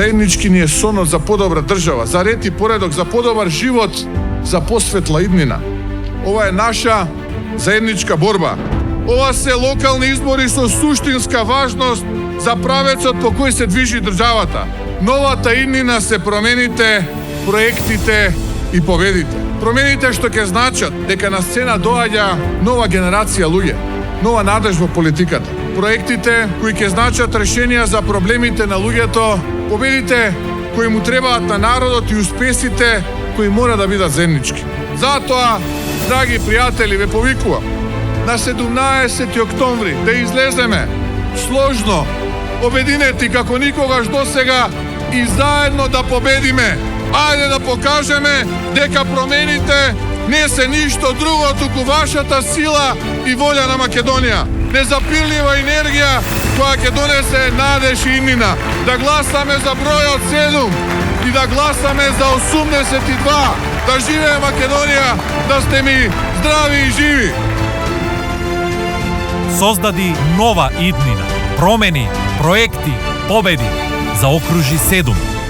Заеднички ни е сонот за подобра држава, за ред и поредок, за подобар живот, за посветла иднина. Ова е наша заедничка борба. Ова се локални избори со суштинска важност за правецот по кој се движи државата. Новата иднина се промените, проектите и победите. Промените што ќе значат дека на сцена доаѓа нова генерација луѓе, нова надеж во политиката. Проектите кои ќе значат решенија за проблемите на луѓето, победите кои му требаат на народот и успесите кои мора да бидат заеднички. Затоа, драги пријатели, ве повикувам на 17 октомври да излеземе сложно, обединети како никогаш досега и заедно да победиме. Ајде да покажеме дека промените не се ништо друго туку вашата сила и волја на Македонија. Незапирлива енергија која ќе донесе надеж и иднина. Да гласаме за бројот 7 и да гласаме за 82. Да живее Македонија, да сте ми здрави и живи. Создади нова иднина, промени, проекти, победи. Заокружи 7.